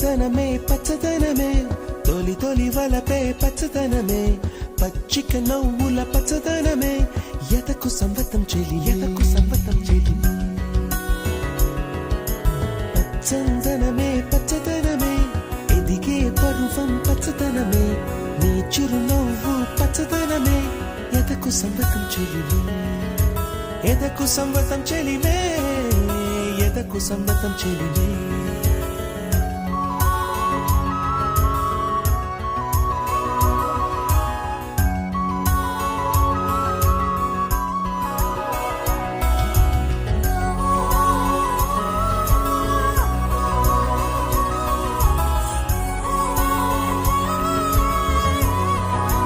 పచ్చదనమే పచ్చదనమే తొలి తొలి వలపే పచ్చదనమే పచ్చిక నవ్వుల పచ్చదనమే ఎదకు సంవతం చెలి ఎదకు సంవతం చెలి పచ్చదనమే పచ్చదనమే ఎదిగే పరువం పచ్చదనమే నీ చిరునవ్వు పచ్చదనమే ఎదకు సంవతం చెలివే ఎదకు సంవతం చెలివే ఎదకు సంవతం చెలివే